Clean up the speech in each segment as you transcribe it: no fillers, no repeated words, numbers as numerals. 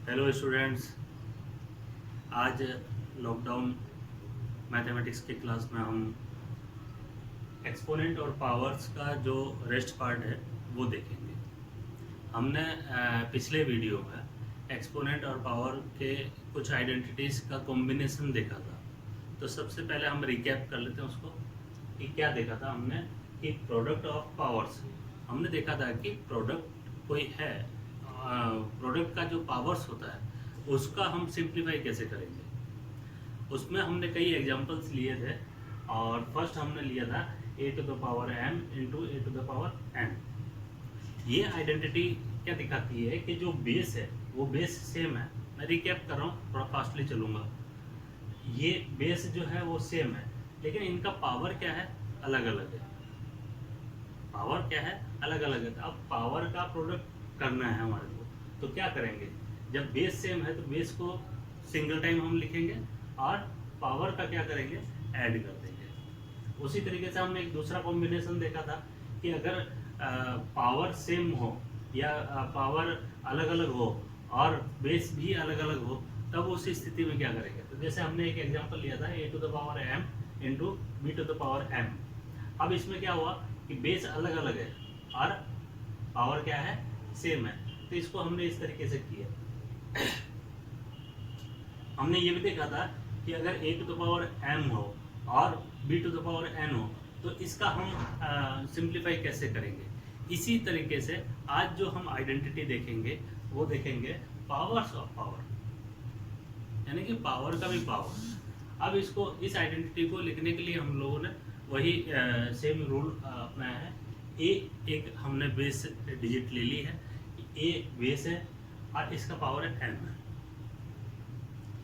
Hello students. आज lockdown mathematics की class में हम एक्सपोनेंट और पावर्स का जो रेस्ट पार्ट है वो देखेंगे। हमने पिछले वीडियो में एक्सपोनेंट और पावर के कुछ आइडेंटिटीज़ का कॉम्बिनेशन देखा था। तो सबसे पहले हम रिकैप कर लेते हैं उसको कि क्या देखा था हमने। कि प्रोडक्ट ऑफ पावर्स हमने देखा था कि प्रोडक्ट कोई है, प्रोडक्ट का जो पावर्स होता है उसका हम सिंप्लीफाई कैसे करेंगे। उसमें हमने कई एग्जांपल्स लिए थे और फर्स्ट हमने लिया था A to the power m into A to the power n। ये आइडेंटिटी क्या दिखाती है कि जो बेस है वो बेस सेम है। मैं रिकैप कर रहा हूँ, थोड़ा फास्टली चलूँगा। ये बेस जो है वो सेम है, लेकिन इनका पावर क्या है, अलग अलग है। पावर क्या है, अलग अलग है। अब पावर का प्रोडक्ट करना है हमारे को, तो क्या करेंगे। जब बेस सेम है तो बेस को सिंगल टाइम हम लिखेंगे और पावर का क्या करेंगे, ऐड कर देंगे। उसी तरीके से हमने एक दूसरा कॉम्बिनेशन देखा था कि अगर पावर सेम हो या पावर अलग अलग हो और बेस भी अलग अलग हो, तब उस स्थिति में क्या करेंगे। तो जैसे हमने एक एग्जांपल लिया था A to the power m into B to the power m। अब इसमें क्या हुआ कि बेस अलग अलग है और पावर क्या है, सेम है। तो इसको हमने इस तरीके से किया। हमने ये भी देखा था कि अगर a to the power m हो और b to the power n हो तो इसका हम सिंप्लीफाई कैसे करेंगे। इसी तरीके से आज जो हम आइडेंटिटी देखेंगे वो देखेंगे पावर्स ऑफ पावर, यानी कि पावर का भी पावर। अब इसको इस आइडेंटिटी को लिखने के लिए हम लोगों ने वही सेम रूल अपनाया है। ए एक हमने बेस डिजिट ले ली है, ए बेस है और इसका पावर है m है।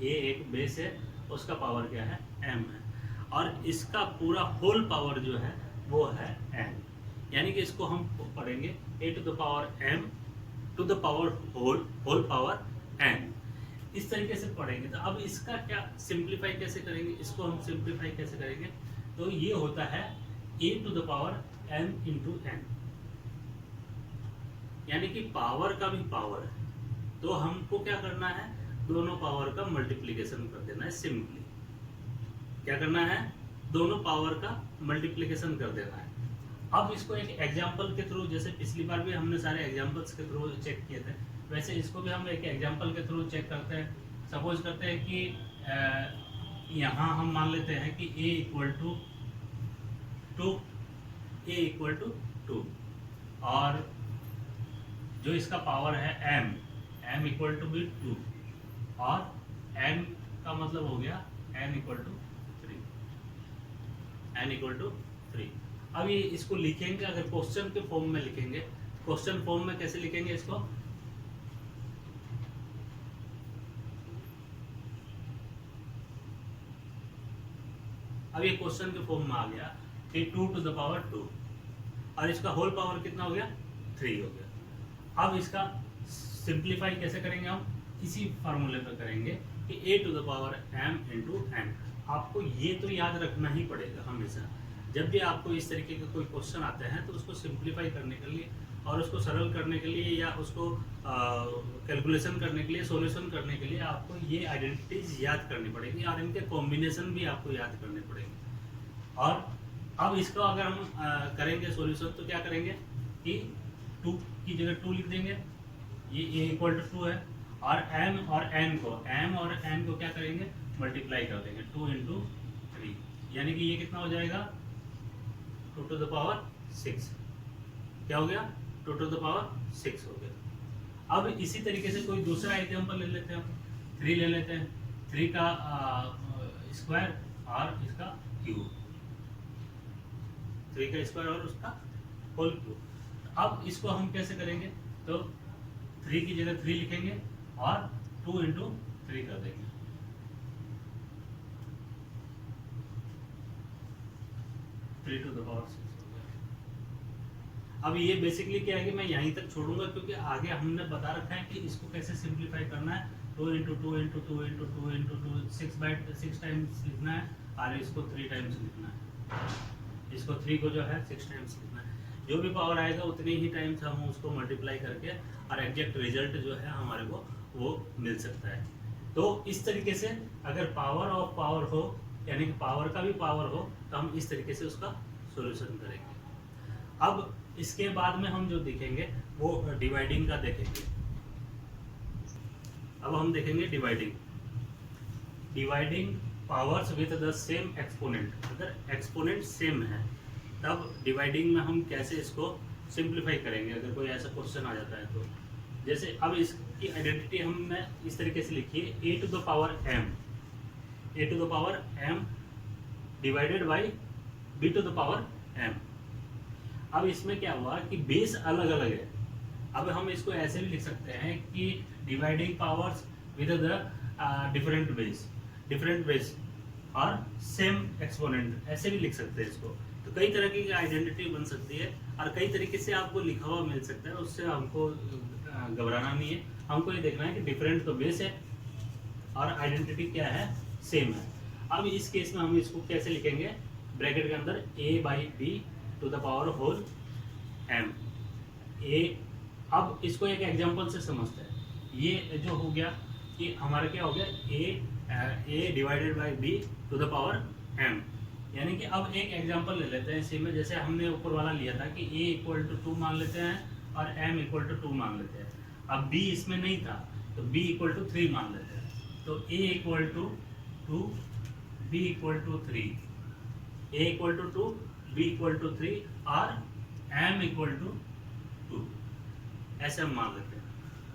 ए एक बेस है, उसका पावर क्या है, m है, और इसका पूरा होल पावर जो है वो है n। यानी कि इसको हम पढ़ेंगे a to the power m to the power whole power n। इस तरीके से पढ़ेंगे। तो अब इसका क्या सिंप्लीफाई कैसे करेंगे, इसको हम सिंप्लीफाई कैसे करेंगे। तो ये होता है a to the power m into n, यानी कि पावर का भी पावर है। तो हमको क्या करना है, दोनों पावर का मल्टीप्लिकेशन कर देना है। सिंपली क्या करना है, दोनों पावर का मल्टीप्लिकेशन कर देना है। अब इसको एक एग्जांपल के थ्रू, जैसे पिछली बार भी हमने सारे एग्जांपल्स के थ्रू चेक किए थे, वैसे इसको भी हम एक एग्जांपल के थ्रू चेक करते हैं। सपोज करते हैं कि यहाँ हम मान लेते हैं कि a equal to 2, a equal to 2, और जो इसका पावर है m इक्वल टू भी 2, और n का मतलब हो गया n इक्वल टू 3। अब ये इसको लिखेंगे, अगर क्वेश्चन के फॉर्म में लिखेंगे, क्वेश्चन फॉर्म में कैसे लिखेंगे इसको। अब ये क्वेश्चन के फॉर्म में आ गया कि 2 टू द पावर 2 और इसका होल पावर कितना हो गया, 3 हो गया। अब इसका सिंप्लीफाई कैसे करेंगे, हम इसी फार्मूले पे करेंगे कि a to the power m into n। आपको ये तो याद रखना ही पड़ेगा हमेशा, जब भी आपको इस तरीके के कोई क्वेश्चन आते हैं तो उसको सिंप्लीफाई करने के लिए और उसको सरल करने के लिए या उसको कैलकुलेशन करने के लिए, सॉल्यूशन करने के लिए आपको ये आइडेंटिटीज याद करनी पड़ेगी और इनके कॉम्बिनेशन भी आपको याद करने पड़ेंगे। और अब इसका अगर हम करेंगे सॉल्यूशन तो क्या करेंगे कि 2 की जगह 2 लिख देंगे, ये a इक्वल टू 2 है, और m और n को क्या करेंगे, मल्टीप्लाई कर देंगे 2 इंटू 3, यानी कि ये कितना हो जाएगा 2 टू द पावर 6। क्या हो गया, 2 टू द पावर 6 हो गया। अब इसी तरीके से कोई दूसरा एग्जांपल ले लेते हैं, हम 3 ले लेते हैं, 3 का स्क्वायर और इसका क्यूब, 3 का स्क्वायर और उसका होल क्यूब। अब इसको हम कैसे करेंगे, तो 3 की जगह 3 लिखेंगे और 2 इंटू 3 कर देंगे, 3 टू द पावर 6 हो गया। अब ये बेसिकली क्या है कि मैं यहीं तक छोड़ूंगा क्योंकि आगे हमने बता रखा है कि इसको कैसे सिंप्लीफाई करना है। 2 into 2 into 2 into 2 into 2, 6 times लिखना है और इसको 3 टाइम्स लिखना है। इसको 3 को जो है 6 टाइम्स लिखना है। जो भी पावर आएगा उतनी ही टाइम्स हम उसको मल्टीप्लाई करके और एग्जैक्ट रिजल्ट जो है हमारे को वो मिल सकता है। तो इस तरीके से अगर पावर ऑफ पावर हो, यानी कि पावर का भी पावर हो, तो हम इस तरीके से उसका सॉल्यूशन करेंगे। अब इसके बाद में हम जो देखेंगे वो डिवाइडिंग का देखेंगे। अब हम देखेंगे dividing powers with the same exponent. अगर एक्सपोनेंट सेम है तब डिवाइडिंग में हम कैसे इसको सिंप्लीफाई करेंगे, अगर कोई ऐसा क्वेश्चन आ जाता है तो। जैसे अब इसकी आइडेंटिटी हमने इस तरीके से लिखी है, a to the power m divided by b to the power m। अब इसमें क्या हुआ कि बेस अलग अलग है। अब हम इसको ऐसे भी लिख सकते हैं कि dividing powers with the different base और सेम एक्सपोनेंट, ऐसे भी लिख सकते हैं इसको। तो कई तरह की आइडेंटिटी बन सकती है और कई तरीके से आपको लिखा हुआ मिल सकता है, उससे हमको घबराना नहीं है। हमको ये देखना है कि डिफरेंट तो बेस है और आइडेंटिटी क्या है, सेम है। अब इस केस में हम इसको कैसे लिखेंगे, ब्रैकेट के अंदर a by B to the power whole m a। अब इसको एक एग्जांपल से समझते हैं। ये जो हो गया कि हमारा क्या हो गया, a divided by b to the power m। यानी कि अब एक एग्जांपल ले लेते हैं इसी में। जैसे हमने ऊपर वाला लिया था कि a इक्वल टू 2 मान लेते हैं और m इक्वल टू 2 मान लेते हैं। अब b इसमें नहीं था तो b इक्वल टू 3 मान लेते हैं। तो a equal to 2, b equal to 3, a equal to 2, b equal to 3 और m इक्वल टू 2, ऐसे हम मान लेते हैं।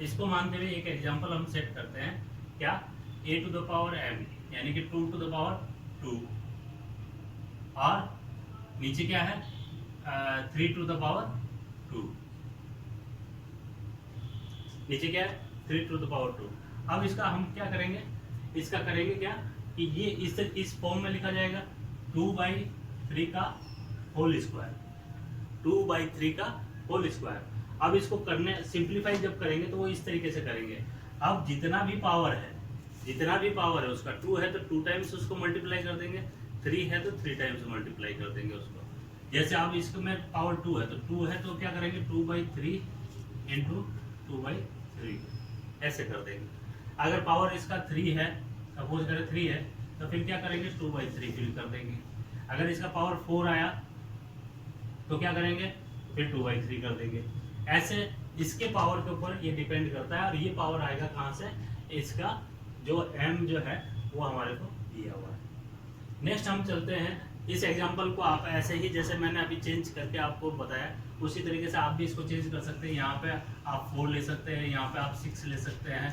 इसको मानते हुए एक एग्जांपल हम सेट करते हैं, क्या, a to the power m यानी कि 2 टू द पावर 2 और नीचे क्या है 3 टू द पावर 2, नीचे क्या है 3 टू द पावर 2। अब इसका हम क्या करेंगे, इसका करेंगे क्या कि ये इस फॉर्म में लिखा जाएगा 2/3 का होल स्क्वायर, 2/3 का होल स्क्वायर। अब इसको करने सिंप्लीफाई जब करेंगे तो वो इस तरीके से करेंगे। अब जितना भी पावर है उसका 2 है तो 2 टाइम्स उसको मल्टीप्लाई कर देंगे, 3 है तो 3 टाइम्स मल्टीप्लाई कर देंगे उसको। जैसे अब इसको में पावर 2 है तो 2 है तो क्या करेंगे 2/3 इंटू 2/3 ऐसे कर देंगे। अगर पावर इसका 3 है, सपोज करें 3 है, तो फिर क्या करेंगे 2/3 फिल कर देंगे। अगर इसका पावर 4 आया तो क्या करेंगे, फिर 2/3 कर देंगे। ऐसे इसके पावर के ऊपर ये डिपेंड करता है। और ये पावर आएगा कहाँ से, इसका जो m जो है वो हमारे को दिया हुआ है। नेक्स्ट हम चलते हैं, इस एग्जांपल को आप ऐसे ही जैसे मैंने अभी चेंज करके आपको बताया उसी तरीके से आप भी इसको चेंज कर सकते हैं। यहाँ पे आप 4 ले सकते हैं, यहाँ पे आप 6 ले सकते हैं।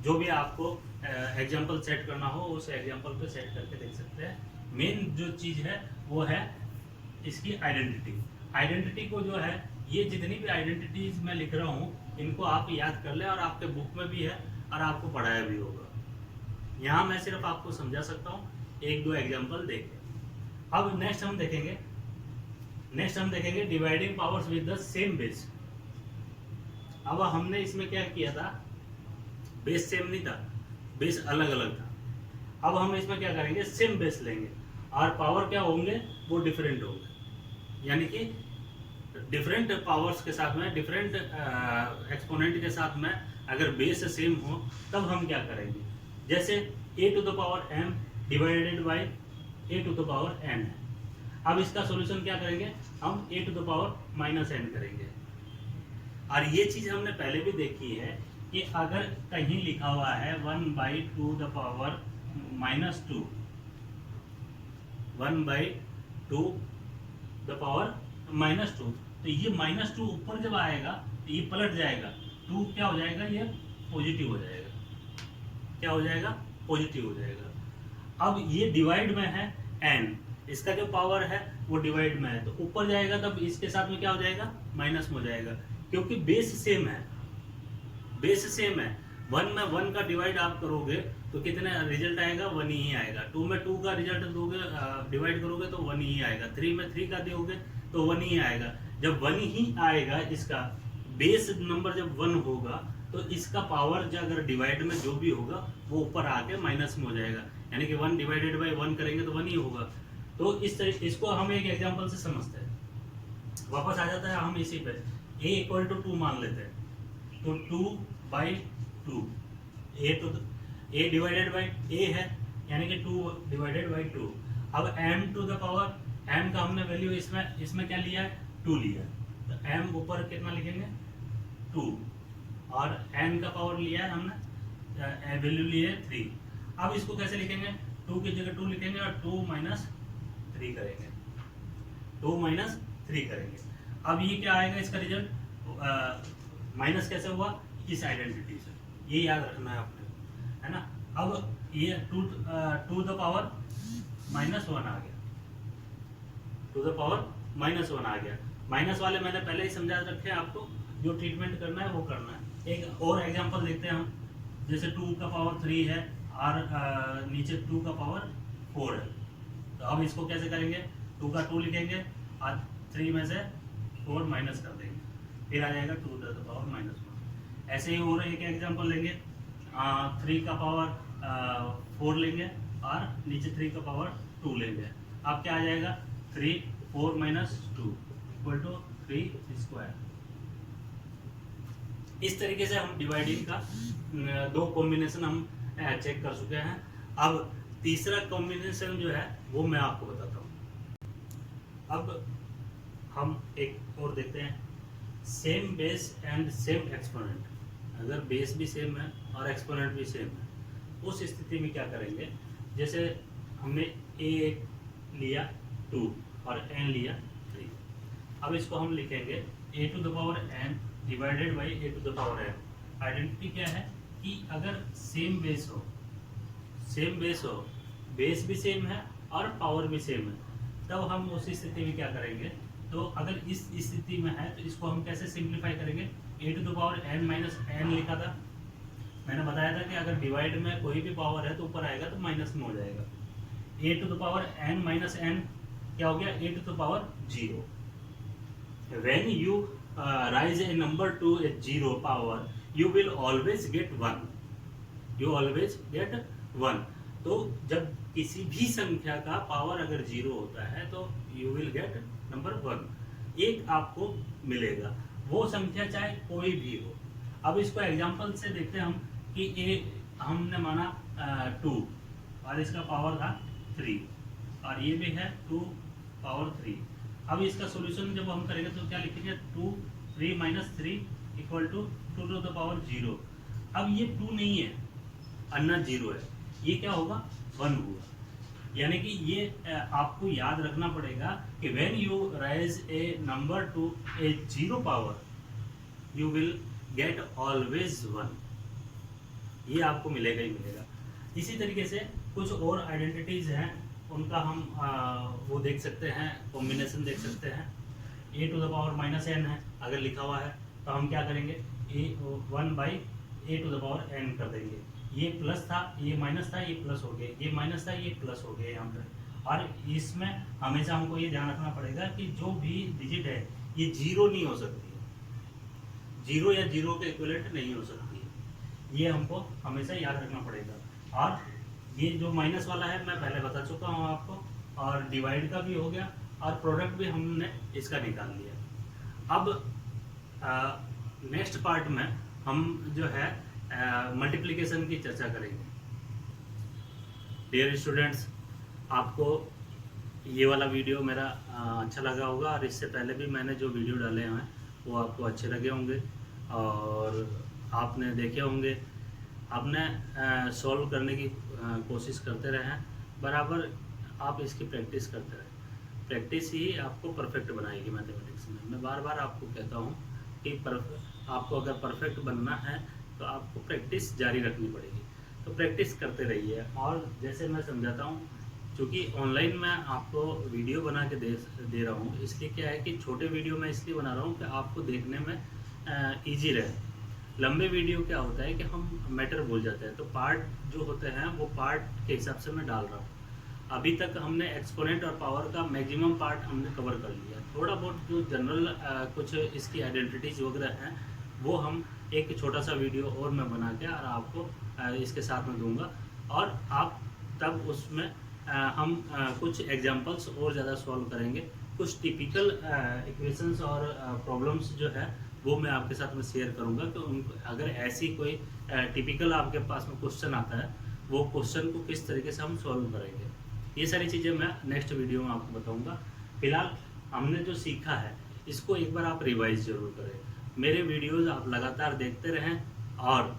जो भी आपको एग्जांपल सेट करना हो उस एग्जांपल पे सेट करके देख सकते हैं। मेन जो चीज़ है वो है इसकी आइडेंटिटी को जो है, ये जितनी भी आइडेंटिटीज मैं लिख रहा हूँ इनको आप याद कर ले, और आपके बुक में भी है और आपको पढ़ाया भी होगा। यहाँ मैं सिर्फ आपको समझा सकता हूँ 1-2 एग्जांपल देके। अब नेक्स्ट हम देखेंगे dividing powers with the same base. अब हमने इसमें क्या किया था, बेस सेम नहीं था, बेस अलग अलग था। अब हम इसमें क्या करेंगे, सेम बेस लेंगे और पावर क्या होंगे, वो डिफरेंट होंगे। यानी कि डिफरेंट पावर्स के साथ में, डिफरेंट एक्सपोनेंट के साथ में अगर बेस सेम हो तब हम क्या करेंगे। जैसे a to the power m divided by a to the power n है। अब इसका सॉल्यूशन क्या करेंगे, हम a to the power minus n करेंगे। और ये चीज हमने पहले भी देखी है कि अगर कहीं लिखा हुआ है 1/2 द पावर -2, 1/2 द पावर -2, तो ये -2 ऊपर जब आएगा तो ये पलट जाएगा, 2 क्या हो जाएगा, ये पॉजिटिव हो जाएगा। क्या हो जाएगा, पॉजिटिव हो जाएगा। अब ये डिवाइड में है n, इसका जो पावर है वो डिवाइड में है, तो ऊपर जाएगा तब इसके साथ में क्या हो जाएगा, माइनस में हो जाएगा, क्योंकि बेस सेम है। 1 में 1 का डिवाइड आप करोगे तो कितने रिजल्ट आएगा, 1 ही आएगा। 2 में 2 का रिजल्ट दोगे, डिवाइड करोगे तो 1 ही आएगा। 3 में 3 का दोगे तो 1 ही आएगा। जब 1 ही आएगा, इसका बेस नंबर जब 1 होगा तो इसका पावर जो अगर डिवाइड में जो भी होगा वो ऊपर आके माइनस में हो जाएगा। यानी कि 1 डिवाइडेड बाई 1 करेंगे तो 1 ही होगा। तो इस तरह इसको हम एक एग्जांपल से समझते हैं। वापस आ जाता है हम इसी पे, a = 2 मान लेते हैं, तो 2/2 a डिवाइडेड बाई a है, यानी कि 2 डिवाइडेड बाई 2। अब m to the power m का हमने वैल्यू इसमें क्या लिया है, 2 लिया है, तो m ऊपर कितना लिखेंगे 2, और n का पावर लिया है हमने, वैल्यू ली है 3। अब इसको कैसे लिखेंगे, 2 की जगह 2 लिखेंगे और 2 माइनस 3 करेंगे, 2 माइनस 3 करेंगे। अब ये क्या आएगा इसका रिजल्ट, माइनस कैसे हुआ, इस आइडेंटिटी से, ये याद रखना है आपने, है ना। अब ये 2 द पावर -1 आ गया, 2 द पावर -1 आ गया। माइनस वाले मैंने पहले ही समझा रखे हैं आपको, जो ट्रीटमेंट करना है वो करना है। एक और एग्जांपल देखते हैं हम, जैसे 2 का पावर 3 है और नीचे 2 का पावर 4 है, तो अब इसको कैसे करेंगे, 2 का 2 लिखेंगे और 3 में से 4 माइनस कर देंगे, फिर आ जाएगा 2 द पावर -1। ऐसे ही और एक एग्जांपल लेंगे, 3 का पावर 4 लेंगे और नीचे 3 का पावर 2 लेंगे। अब क्या आ जाएगा, 3 4 माइनस 2 इक्वल टू 3 स्क्वायर। इस तरीके से हम डिवाइडिंग का 2 कॉम्बिनेशन हम चेक कर चुके हैं। अब तीसरा कॉम्बिनेशन जो है वो मैं आपको बताता हूँ। अब हम एक और देखते हैं, same base and same exponent. अगर बेस भी सेम है और एक्सपोनेंट भी सेम है, उस स्थिति में क्या करेंगे, जैसे हमने a लिया 2 और n लिया 3, अब इसको हम लिखेंगे a to the power n divided by a to the power n। Identity क्या है कि अगर सेम बेस हो, बेस भी सेम है और पावर भी सेम है, तब हम उस स्थिति में क्या करेंगे, तो अगर इस स्थिति में है तो इसको हम कैसे सिंप्लीफाई करेंगे, a to the power n minus n लिखा था, मैंने बताया था कि अगर डिवाइड में कोई भी पावर है तो ऊपर आएगा तो माइनस में हो जाएगा। a to the power n minus n क्या हो गया, a to the power 0। When you raise a number to a 0 power, you will always get 1, you always get 1। तो जब किसी भी संख्या का पावर अगर 0 होता है तो यू विल गेट नंबर 1, एक आपको मिलेगा, वो संख्या चाहे कोई भी हो। अब इसको एग्जांपल से देखते हैं हम कि हमने माना 2 और इसका पावर था 3 और ये भी है 2 पावर 3। अब इसका सॉल्यूशन जब हम करेंगे तो क्या लिखेंगे, 2 3 minus 3 equal to 2 to the power 0। अब ये 2 नहीं है, अन्ना 0 है, ये क्या होगा 1 हुआ। यानी कि ये आपको याद रखना पड़ेगा कि when you raise a number to a 0 power, you will get always 1, ये आपको मिलेगा ही मिलेगा। इसी तरीके से कुछ और आइडेंटिटीज हैं, उनका हम वो देख सकते हैं, कॉम्बिनेशन देख सकते हैं। a to the power minus n है, अगर लिखा हुआ है तो हम क्या करेंगे, a1 by a to the power n कर देंगे। ये प्लस था, ये माइनस था, ये प्लस हो गया, ये माइनस था, ये प्लस हो गया यहाँ पर। और इसमें हमेशा हमको ये ध्यान रखना पड़ेगा कि जो भी डिजिट है ये 0 नहीं हो सकती है, 0 या 0 के इक्विवेलेंट नहीं हो सकती है, ये हमको हमेशा याद रखना पड़ेगा। और ये जो माइनस वाला है मैं पहले बता चुका हूँ आपको, और डिवाइड का भी हो गया और प्रोडक्ट भी हमने इसका निकाल लिया। अब नेक्स्ट पार्ट में हम जो है मल्टीप्लिकेशन की चर्चा करेंगे। डियर स्टूडेंट्स, आपको ये वाला वीडियो मेरा अच्छा लगा होगा, और इससे पहले भी मैंने जो वीडियो डाले हैं वो आपको अच्छे लगे होंगे और आपने देखे होंगे। आपने सॉल्व करने की कोशिश करते रहें, बराबर आप इसकी प्रैक्टिस करते रहें। प्रैक्टिस ही आपको परफेक्ट बनाएगी मैथमेटिक्स में। मैं बार बार आपको कहता हूँ कि आपको अगर परफेक्ट बनना है तो आपको प्रैक्टिस जारी रखनी पड़ेगी, तो प्रैक्टिस करते रहिए। और जैसे मैं समझाता हूँ, क्योंकि ऑनलाइन मैं आपको वीडियो बना के दे रहा हूँ, इसलिए क्या है कि छोटे वीडियो मैं इसलिए बना रहा हूँ कि आपको देखने में ईजी रहे। लंबे वीडियो क्या होता है कि हम मैटर भूल जाते हैं, तो पार्ट जो होते हैं वो पार्ट के हिसाब से मैं डाल रहा हूँ। अभी तक हमने एक्सपोनेंट और पावर का मैक्सिमम पार्ट हमने कवर कर लिया। थोड़ा बहुत जो जनरल कुछ इसकी आइडेंटिटीज वगैरह हैं वो हम एक छोटा सा वीडियो और मैं बना के और आपको इसके साथ में दूंगा, और आप तब उसमें हम कुछ एग्जांपल्स और ज़्यादा सॉल्व करेंगे। कुछ टिपिकल इक्वेशंस और प्रॉब्लम्स जो है वो मैं आपके साथ में शेयर करूंगा, तो उनको अगर ऐसी कोई टिपिकल आपके पास में क्वेश्चन आता है, वो क्वेश्चन को किस तरीके से हम सॉल्व करेंगे, ये सारी चीज़ें मैं नेक्स्ट वीडियो में आपको बताऊंगा। फिलहाल हमने जो सीखा है इसको एक बार आप रिवाइज जरूर करें। मेरे वीडियोस आप लगातार देखते रहें और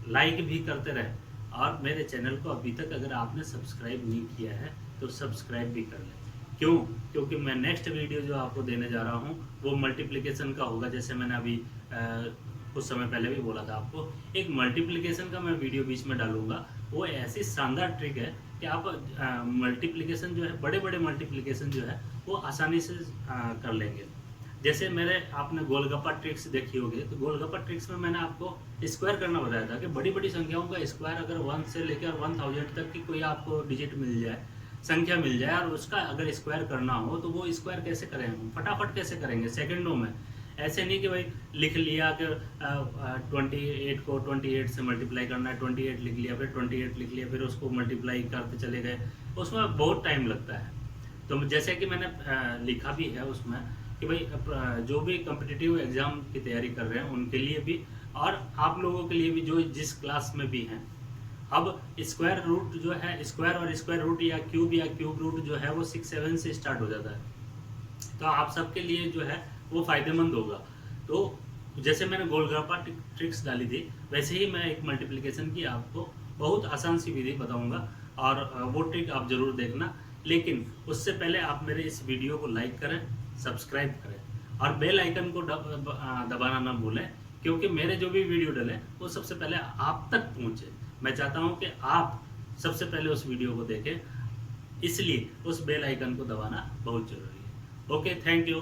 लाइक भी करते रहें, और मेरे चैनल को अभी तक अगर आपने सब्सक्राइब नहीं किया है तो सब्सक्राइब भी कर लें। क्यों? क्योंकि मैं नेक्स्ट वीडियो जो आपको देने जा रहा हूँ वो मल्टीप्लिकेशन का होगा। जैसे मैंने अभी कुछ समय पहले भी बोला था आपको, एक मल्टीप्लिकेशन का मैं वीडियो बीच में डालूंगा। वो ऐसी शानदार ट्रिक है कि आप मल्टीप्लिकेशन जो है, बड़े बड़े मल्टीप्लिकेशन जो है वो आसानी से कर लेंगे। जैसे मेरे आपने गोलगप्पा ट्रिक्स देखी होगी, तो गोलगप्पा ट्रिक्स में मैंने आपको स्क्वायर करना बताया था कि बड़ी बड़ी संख्याओं का स्क्वायर अगर 1 से लेकर 1000 तक की कोई आपको डिजिट मिल जाए, संख्या मिल जाए, और उसका अगर स्क्वायर करना हो तो वो स्क्वायर कैसे करेंगे, फटाफट कैसे करेंगे, सेकंडों में। ऐसे नहीं कि भाई लिख लिया कि 28 को 28 से मल्टीप्लाई करना है, 28 लिख लिया, फिर 28 लिख लिया, फिर उसको मल्टीप्लाई करते चले गए, उसमें बहुत टाइम लगता है। तो जैसे कि मैंने लिखा भी है उसमें कि भाई जो भी कॉम्पिटिटिव एग्जाम की तैयारी कर रहे हैं उनके लिए भी, और आप लोगों के लिए भी जो जिस क्लास में भी हैं, अब स्क्वायर रूट जो है, स्क्वायर और स्क्वायर रूट या क्यूब रूट जो है वो 6-7 से स्टार्ट हो जाता है। तो आप सबके लिए जो है वो फायदेमंद होगा। तो जैसे मैंने गोलगप्पा ट्रिक्स डाली थी, वैसे ही मैं एक मल्टीप्लिकेशन की आपको बहुत आसान सी विधि बताऊंगा, और वो ट्रिक आप जरूर देखना। लेकिन उससे पहले आप मेरे इस वीडियो को लाइक करें, सब्सक्राइब करें और बेल आइकन को दबाना ना भूलें, क्योंकि मेरे जो भी वीडियो डले वो सबसे पहले आप तक पहुंचे। मैं चाहता हूं कि आप सबसे पहले उस वीडियो को देखें, इसलिए उस बेल आइकन को दबाना बहुत जरूरी है। Okay, thank you.